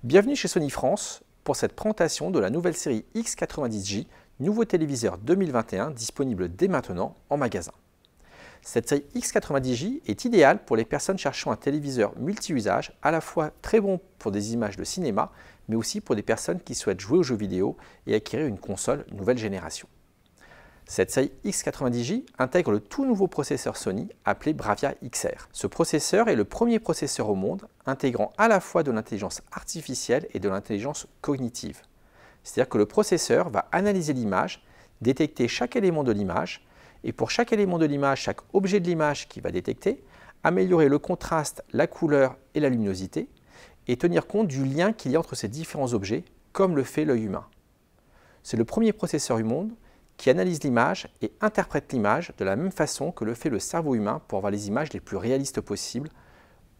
Bienvenue chez Sony France pour cette présentation de la nouvelle série X90J, nouveau téléviseur 2021 disponible dès maintenant en magasin. Cette série X90J est idéale pour les personnes cherchant un téléviseur multi-usage, à la fois très bon pour des images de cinéma, mais aussi pour des personnes qui souhaitent jouer aux jeux vidéo et acquérir une console nouvelle génération. Cette série X90J intègre le tout nouveau processeur Sony appelé Bravia XR. Ce processeur est le premier processeur au monde intégrant à la fois de l'intelligence artificielle et de l'intelligence cognitive. C'est-à-dire que le processeur va analyser l'image, détecter chaque élément de l'image, et pour chaque élément de l'image, chaque objet de l'image qu'il va détecter, améliorer le contraste, la couleur et la luminosité, et tenir compte du lien qu'il y a entre ces différents objets, comme le fait l'œil humain. C'est le premier processeur du monde qui analyse l'image et interprète l'image de la même façon que le fait le cerveau humain pour avoir les images les plus réalistes possibles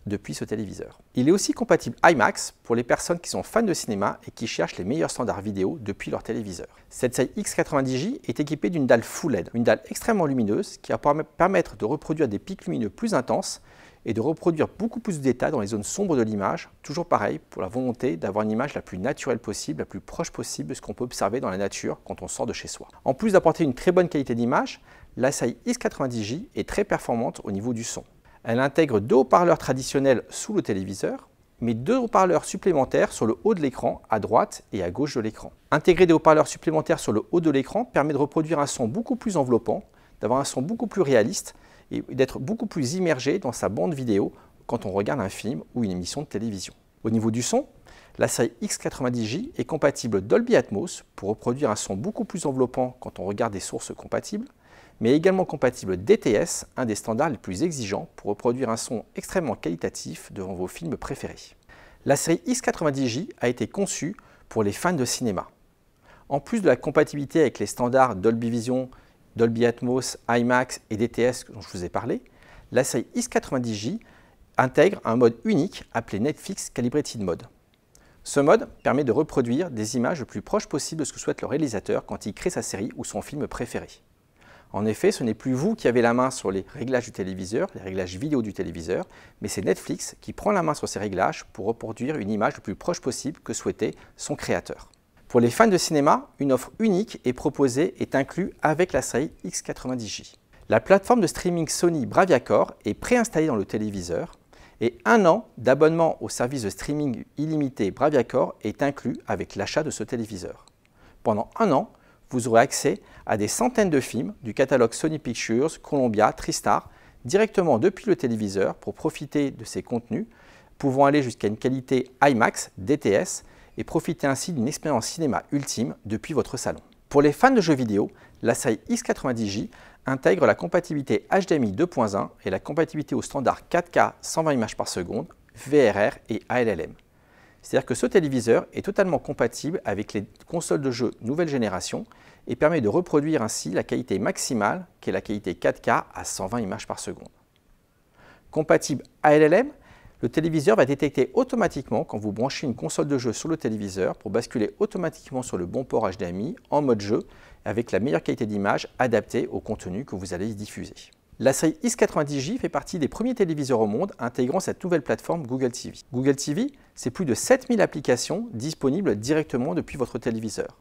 depuis ce téléviseur. Il est aussi compatible IMAX pour les personnes qui sont fans de cinéma et qui cherchent les meilleurs standards vidéo depuis leur téléviseur. Cette série X90J est équipée d'une dalle Full LED, une dalle extrêmement lumineuse qui va permettre de reproduire des pics lumineux plus intenses et de reproduire beaucoup plus de détails dans les zones sombres de l'image, toujours pareil pour la volonté d'avoir une image la plus naturelle possible, la plus proche possible de ce qu'on peut observer dans la nature quand on sort de chez soi. En plus d'apporter une très bonne qualité d'image, la série X90J est très performante au niveau du son. Elle intègre deux haut-parleurs traditionnels sous le téléviseur, mais deux haut-parleurs supplémentaires sur le haut de l'écran, à droite et à gauche de l'écran. Intégrer des haut-parleurs supplémentaires sur le haut de l'écran permet de reproduire un son beaucoup plus enveloppant, d'avoir un son beaucoup plus réaliste et d'être beaucoup plus immergé dans sa bande vidéo quand on regarde un film ou une émission de télévision. Au niveau du son, la série X90J est compatible Dolby Atmos pour reproduire un son beaucoup plus enveloppant quand on regarde des sources compatibles, mais également compatible DTS, un des standards les plus exigeants pour reproduire un son extrêmement qualitatif devant vos films préférés. La série X90J a été conçue pour les fans de cinéma. En plus de la compatibilité avec les standards Dolby Vision, Dolby Atmos, IMAX et DTS dont je vous ai parlé, la série X90J intègre un mode unique appelé Netflix Calibrated Mode. Ce mode permet de reproduire des images le plus proches possible de ce que souhaite le réalisateur quand il crée sa série ou son film préféré. En effet, ce n'est plus vous qui avez la main sur les réglages du téléviseur, les réglages vidéo du téléviseur, mais c'est Netflix qui prend la main sur ces réglages pour reproduire une image le plus proche possible que souhaitait son créateur. Pour les fans de cinéma, une offre unique est proposée et inclue avec la série X90J. La plateforme de streaming Sony Bravia Core est préinstallée dans le téléviseur et 1 an d'abonnement au service de streaming illimité Bravia Core est inclus avec l'achat de ce téléviseur. Pendant 1 an, vous aurez accès à des centaines de films du catalogue Sony Pictures, Columbia, TriStar, directement depuis le téléviseur pour profiter de ces contenus, pouvant aller jusqu'à une qualité IMAX, DTS, et profiter ainsi d'une expérience cinéma ultime depuis votre salon. Pour les fans de jeux vidéo, la série X90J intègre la compatibilité HDMI 2.1 et la compatibilité au standard 4K 120 images par seconde, VRR et ALLM. C'est-à-dire que ce téléviseur est totalement compatible avec les consoles de jeux nouvelle génération et permet de reproduire ainsi la qualité maximale, qui est la qualité 4K à 120 images par seconde. Compatible ALLM, le téléviseur va détecter automatiquement quand vous branchez une console de jeu sur le téléviseur pour basculer automatiquement sur le bon port HDMI en mode jeu avec la meilleure qualité d'image adaptée au contenu que vous allez y diffuser. La série X90J fait partie des premiers téléviseurs au monde intégrant cette nouvelle plateforme Google TV. Google TV, c'est plus de 7000 applications disponibles directement depuis votre téléviseur.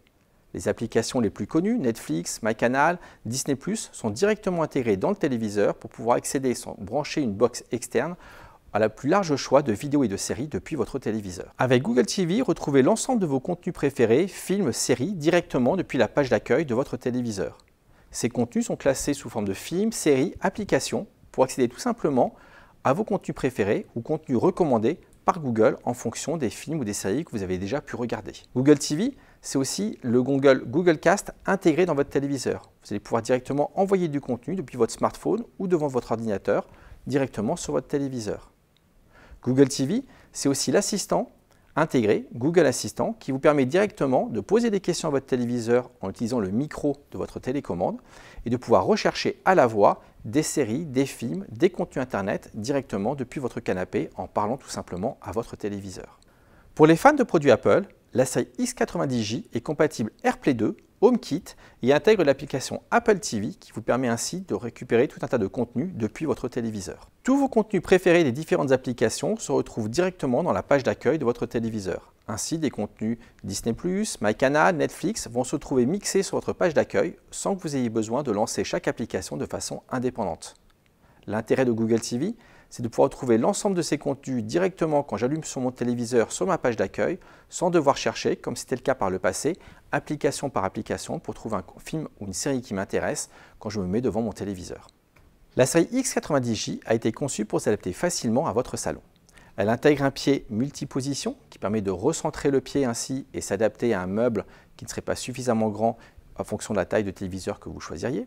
Les applications les plus connues, Netflix, MyCanal, Disney+, sont directement intégrées dans le téléviseur pour pouvoir accéder sans brancher une box externe à la plus large choix de vidéos et de séries depuis votre téléviseur. Avec Google TV, retrouvez l'ensemble de vos contenus préférés, films, séries, directement depuis la page d'accueil de votre téléviseur. Ces contenus sont classés sous forme de films, séries, applications pour accéder tout simplement à vos contenus préférés ou contenus recommandés par Google en fonction des films ou des séries que vous avez déjà pu regarder. Google TV, c'est aussi le Google Cast intégré dans votre téléviseur. Vous allez pouvoir directement envoyer du contenu depuis votre smartphone ou devant votre ordinateur directement sur votre téléviseur. Google TV, c'est aussi l'assistant intégré, Google Assistant, qui vous permet directement de poser des questions à votre téléviseur en utilisant le micro de votre télécommande et de pouvoir rechercher à la voix des séries, des films, des contenus Internet directement depuis votre canapé en parlant tout simplement à votre téléviseur. Pour les fans de produits Apple, la série X90J est compatible AirPlay 2, HomeKit et intègre l'application Apple TV qui vous permet ainsi de récupérer tout un tas de contenus depuis votre téléviseur. Tous vos contenus préférés des différentes applications se retrouvent directement dans la page d'accueil de votre téléviseur. Ainsi, des contenus Disney+, MyCanal, Netflix vont se trouver mixés sur votre page d'accueil sans que vous ayez besoin de lancer chaque application de façon indépendante. L'intérêt de Google TV, c'est de pouvoir retrouver l'ensemble de ces contenus directement quand j'allume sur mon téléviseur sur ma page d'accueil, sans devoir chercher, comme c'était le cas par le passé, application par application pour trouver un film ou une série qui m'intéresse quand je me mets devant mon téléviseur. La série X90J a été conçue pour s'adapter facilement à votre salon. Elle intègre un pied multiposition qui permet de recentrer le pied ainsi et s'adapter à un meuble qui ne serait pas suffisamment grand en fonction de la taille de téléviseur que vous choisiriez.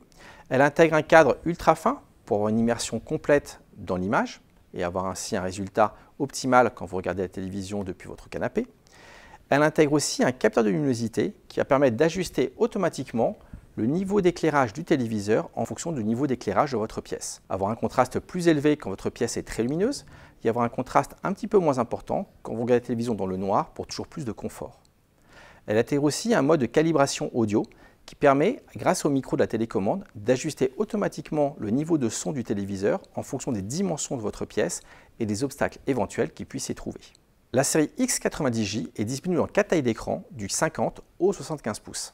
Elle intègre un cadre ultra fin pour avoir une immersion complète dans l'image et avoir ainsi un résultat optimal quand vous regardez la télévision depuis votre canapé. Elle intègre aussi un capteur de luminosité qui va permettre d'ajuster automatiquement le niveau d'éclairage du téléviseur en fonction du niveau d'éclairage de votre pièce. Avoir un contraste plus élevé quand votre pièce est très lumineuse et avoir un contraste un petit peu moins important quand vous regardez la télévision dans le noir pour toujours plus de confort. Elle intègre aussi un mode de calibration audio qui permet, grâce au micro de la télécommande, d'ajuster automatiquement le niveau de son du téléviseur en fonction des dimensions de votre pièce et des obstacles éventuels qui puissent s'y trouver. La série X90J est disponible en 4 tailles d'écran, du 50 au 75 pouces.